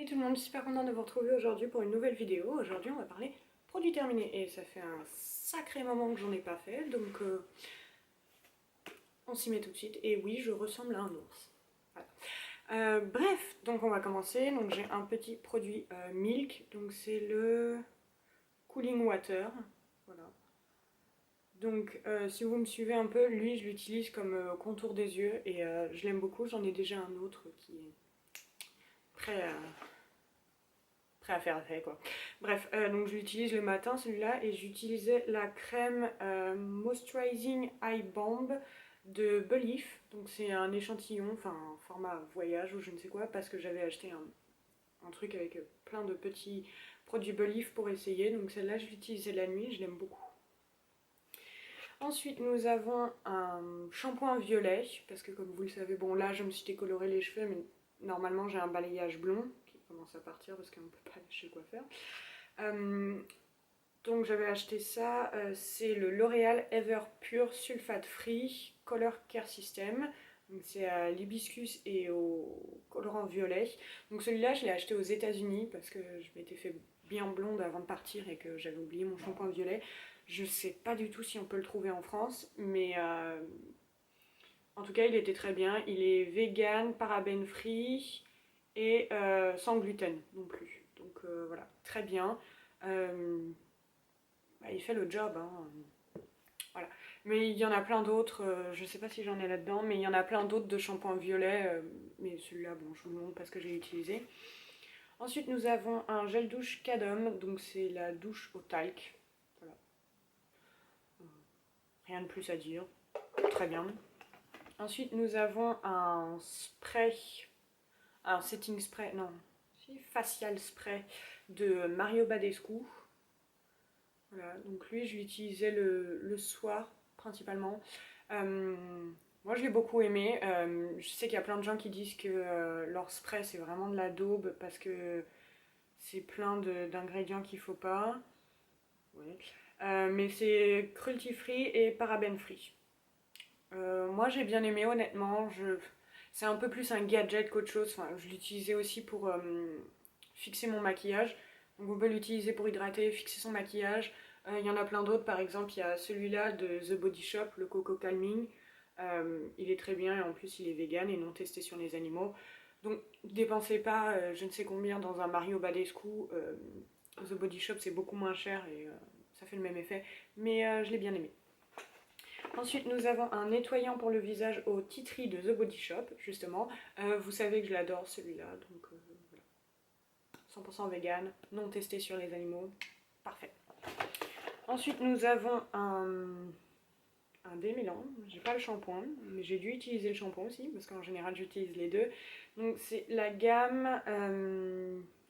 Salut tout le monde, super content de vous retrouver aujourd'hui pour une nouvelle vidéo. Aujourd'hui on va parler produits terminés et ça fait un sacré moment que j'en ai pas fait, donc on s'y met tout de suite. Et oui, je ressemble à un ours. Voilà. Bref, donc on va commencer. Donc j'ai un petit produit Milk, donc c'est le Cooling Water. Voilà. Donc si vous me suivez un peu, lui je l'utilise comme contour des yeux et je l'aime beaucoup. J'en ai déjà un autre qui est prêt à faire effet quoi. Bref, donc je l'utilise le matin celui-là et j'utilisais la crème Moisturizing Eye Balm de Belif. Donc c'est un échantillon, enfin un format voyage ou je ne sais quoi, parce que j'avais acheté un truc avec plein de petits produits Belif pour essayer. Donc celle-là je l'utilisais la nuit, je l'aime beaucoup. Ensuite nous avons un shampoing violet, parce que comme vous le savez, bon là je me suis décoloré les cheveux, mais normalement j'ai un balayage blond qui commence à partir parce qu'on ne peut pas lâcher quoi faire. Donc j'avais acheté ça, c'est le L'Oréal Ever Pure Sulfate Free Color Care System. C'est à l'hibiscus et au colorant violet. Donc celui-là je l'ai acheté aux États-Unis parce que je m'étais fait bien blonde avant de partir et que j'avais oublié mon shampoing violet. Je sais pas du tout si on peut le trouver en France, mais en tout cas il était très bien. Il est vegan, paraben free et sans gluten non plus. Donc voilà, très bien. Bah, il fait le job, hein. Voilà. Mais il y en a plein d'autres, je sais pas si j'en ai là-dedans, mais il y en a plein d'autres de shampoing violet, mais celui-là, bon, je vous le montre parce que j'ai utilisé. Ensuite, nous avons un gel douche Cadom, donc c'est la douche au talc. Voilà. Rien de plus à dire, très bien. Ensuite, nous avons un spray, un setting spray, non, si, facial spray de Mario Badescu. Voilà, donc lui, je l'utilisais le soir principalement. Euh, Moi, je l'ai beaucoup aimé. Je sais qu'il y a plein de gens qui disent que leur spray, c'est vraiment de la daube parce que c'est plein d'ingrédients qu'il faut pas. Ouais. Mais c'est cruelty free et paraben free. Moi, j'ai bien aimé, honnêtement. C'est un peu plus un gadget qu'autre chose. Enfin, je l'utilisais aussi pour fixer mon maquillage. Donc, on peut l'utiliser pour hydrater, fixer son maquillage. Il y en a plein d'autres, par exemple, il y a celui-là de The Body Shop, le Coco Calming. Il est très bien et en plus, il est vegan et non testé sur les animaux. Donc, dépensez pas je ne sais combien dans un Mario Badescu. The Body Shop, c'est beaucoup moins cher et ça fait le même effet. Mais je l'ai bien aimé. Ensuite, nous avons un nettoyant pour le visage au tea tree de The Body Shop, justement. Vous savez que je l'adore celui-là, donc voilà. 100% vegan, non testé sur les animaux. Parfait. Ensuite, nous avons un démêlant. J'ai pas le shampoing, mais j'ai dû utiliser le shampoing aussi, parce qu'en général, j'utilise les deux. Donc, c'est la gamme.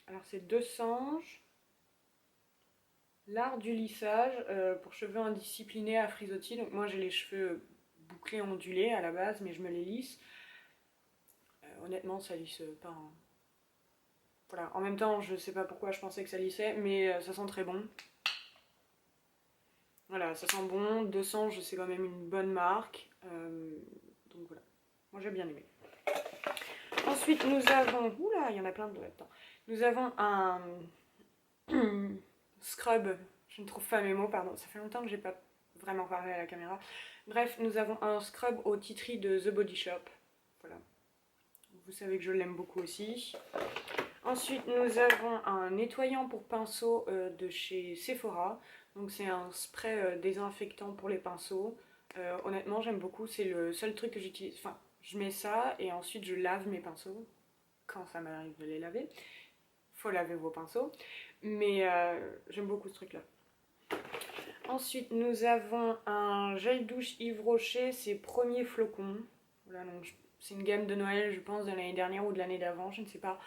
Alors, c'est Deux Sanges. L'art du lissage pour cheveux indisciplinés à frisottis. Donc moi j'ai les cheveux bouclés ondulés à la base, mais je me les lisse. Honnêtement ça lisse pas, hein. Voilà. En même temps je sais pas pourquoi je pensais que ça lissait, mais ça sent très bon. Voilà, ça sent bon. 200, c'est quand même une bonne marque. Donc voilà, moi j'ai bien aimé. Ensuite nous avons, oula il y en a plein de là-dedans. Nous avons un scrub, je ne trouve pas mes mots, pardon, ça fait longtemps que j'ai pas vraiment parlé à la caméra. Bref, nous avons un scrub au tea tree de The Body Shop. Voilà. Vous savez que je l'aime beaucoup aussi. Ensuite, nous avons un nettoyant pour pinceau de chez Sephora. Donc c'est un spray désinfectant pour les pinceaux. Honnêtement, j'aime beaucoup. C'est le seul truc que j'utilise. Enfin, je mets ça et ensuite je lave mes pinceaux quand ça m'arrive de les laver. Faut laver vos pinceaux. Mais j'aime beaucoup ce truc-là. Ensuite, nous avons un gel douche Yves Rocher, ses premiers flocons. Voilà, donc c'est une gamme de Noël, je pense, de l'année dernière ou de l'année d'avant, je ne sais pas.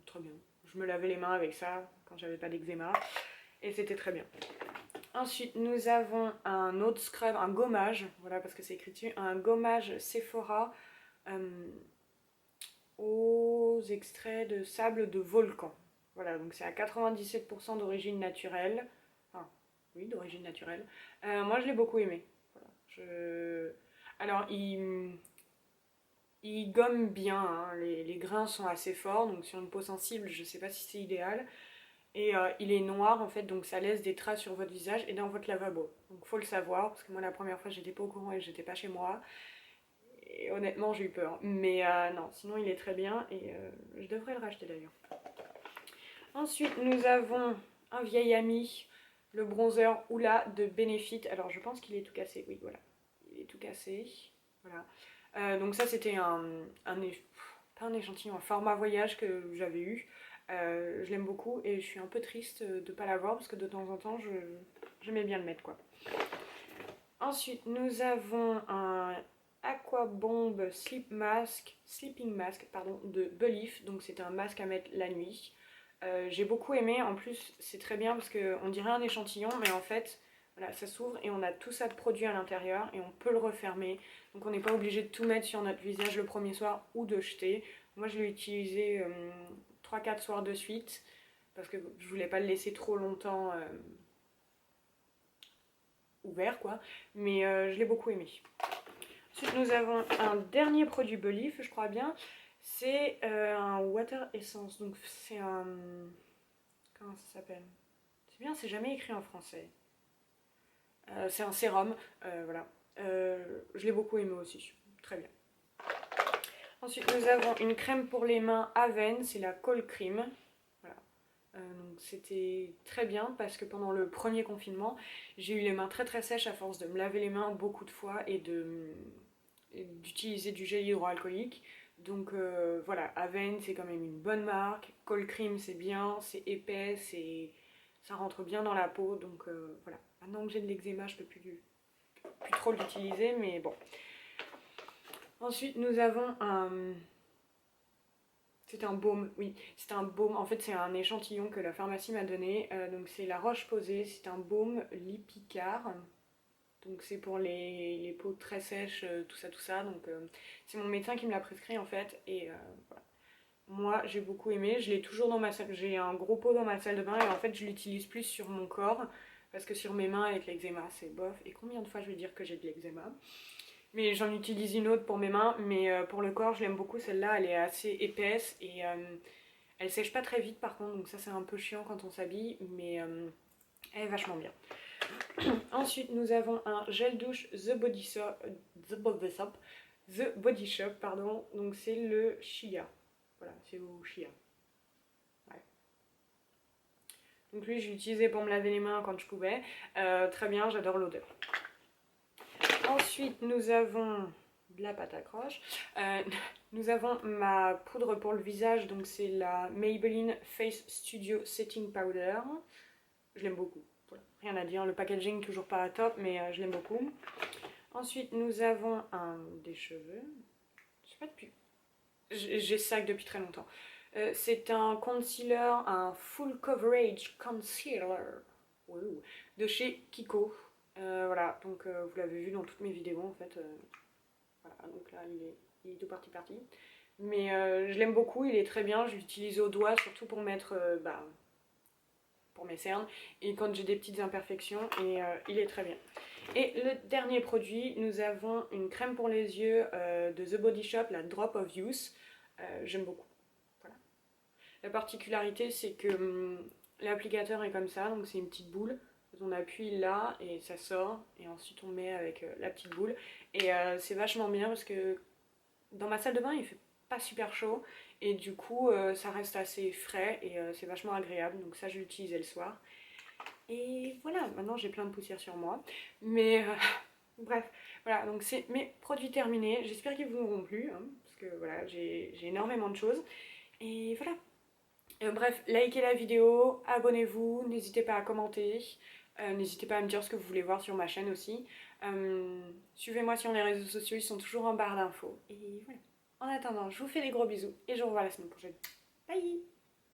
Très bien. Je me lavais les mains avec ça quand j'avais pas d'eczéma. Et c'était très bien. Ensuite, nous avons un autre scrub, un gommage. Voilà, parce que c'est écrit dessus. Un gommage Sephora aux extraits de sable de volcan. Voilà, donc c'est à 97% d'origine naturelle. Enfin, oui, d'origine naturelle. Moi, je l'ai beaucoup aimé. Voilà, Alors, il gomme bien, hein. Les grains sont assez forts, donc sur une peau sensible, je sais pas si c'est idéal. Et il est noir en fait, donc ça laisse des traces sur votre visage et dans votre lavabo. Donc faut le savoir, parce que moi la première fois j'étais pas au courant et j'étais pas chez moi. Et honnêtement j'ai eu peur. Mais non, sinon il est très bien et je devrais le racheter d'ailleurs. Ensuite nous avons un vieil ami, le bronzer Oula de Benefit. Alors je pense qu'il est tout cassé, oui voilà. Il est tout cassé, voilà. Donc ça c'était pas un échantillon, un format voyage que j'avais eu. Je l'aime beaucoup et je suis un peu triste de ne pas l'avoir parce que de temps en temps j'aimais bien le mettre quoi. Ensuite nous avons un Aqua Bomb Sleeping Mask pardon, de Belif, donc c'est un masque à mettre la nuit. J'ai beaucoup aimé, en plus c'est très bien parce qu'on dirait un échantillon mais en fait voilà, ça s'ouvre et on a tout ça de produit à l'intérieur et on peut le refermer. Donc on n'est pas obligé de tout mettre sur notre visage le premier soir ou de jeter. Moi je l'ai utilisé 3-4 soirs de suite parce que je voulais pas le laisser trop longtemps ouvert quoi. Mais je l'ai beaucoup aimé. Ensuite nous avons un dernier produit Belif, je crois bien. C'est un Water Essence. Donc c'est un... Comment ça s'appelle? C'est bien, c'est jamais écrit en français. C'est un sérum, voilà. Je l'ai beaucoup aimé aussi, très bien. Ensuite, nous avons une crème pour les mains Aven, c'est la Cold Cream. Voilà. Donc c'était très bien parce que pendant le premier confinement, j'ai eu les mains très très sèches à force de me laver les mains beaucoup de fois et d'utiliser du gel hydroalcoolique. Donc voilà, Aven c'est quand même une bonne marque. Cold Cream c'est bien, c'est épais, ça rentre bien dans la peau. Donc voilà, maintenant que j'ai de l'eczéma, je peux plus trop l'utiliser, mais bon. Ensuite, nous avons un... C'est un baume, oui, c'est un baume. En fait, c'est un échantillon que la pharmacie m'a donné. Donc, c'est la Roche-Posay. C'est un baume Lipicard. Donc, c'est pour les peaux très sèches, tout ça, tout ça. Donc, c'est mon médecin qui me l'a prescrit en fait. Et voilà. Moi, j'ai beaucoup aimé. Je l'ai toujours dans ma salle. J'ai un gros pot dans ma salle de bain et en fait, je l'utilise plus sur mon corps parce que sur mes mains avec l'eczéma, c'est bof. Et combien de fois je vais dire que j'ai de l'eczéma? Mais j'en utilise une autre pour mes mains, mais pour le corps, je l'aime beaucoup. Celle-là, elle est assez épaisse et elle sèche pas très vite par contre, donc ça c'est un peu chiant quand on s'habille, mais elle est vachement bien. Ensuite, nous avons un gel douche The Body Shop, pardon. Donc c'est le Chia. Voilà, c'est au Chia. Ouais. Donc lui, je l'utilisais pour me laver les mains quand je pouvais. Très bien, j'adore l'odeur. Ensuite, nous avons de la pâte à croche. Nous avons ma poudre pour le visage, donc c'est la Maybelline Face Studio Setting Powder. Je l'aime beaucoup. Voilà. Rien à dire, le packaging toujours pas à top, mais je l'aime beaucoup. Ensuite, nous avons des cheveux. Je sais pas depuis. J'ai ça depuis très longtemps. C'est un concealer, un full coverage concealer de chez Kiko. Voilà, donc vous l'avez vu dans toutes mes vidéos en fait. Voilà, donc là il est tout parti. Mais je l'aime beaucoup, il est très bien, je l'utilise au doigt surtout pour mettre pour mes cernes et quand j'ai des petites imperfections et il est très bien. Et le dernier produit, nous avons une crème pour les yeux de The Body Shop, la Drop of Youth. J'aime beaucoup. Voilà. La particularité c'est que l'applicateur est comme ça, donc c'est une petite boule. On appuie là et ça sort et ensuite on met avec la petite boule et c'est vachement bien parce que dans ma salle de bain il fait pas super chaud et du coup ça reste assez frais et c'est vachement agréable, donc ça je l'utilisais le soir et voilà, maintenant j'ai plein de poussière sur moi mais bref, voilà, donc c'est mes produits terminés, j'espère qu'ils vous auront plu hein, parce que voilà, j'ai énormément de choses et voilà. Bref, likez la vidéo, abonnez-vous, n'hésitez pas à commenter, n'hésitez pas à me dire ce que vous voulez voir sur ma chaîne aussi. Suivez-moi sur les réseaux sociaux, ils sont toujours en barre d'infos. Et voilà. En attendant, je vous fais des gros bisous et je vous revois la semaine prochaine. Bye!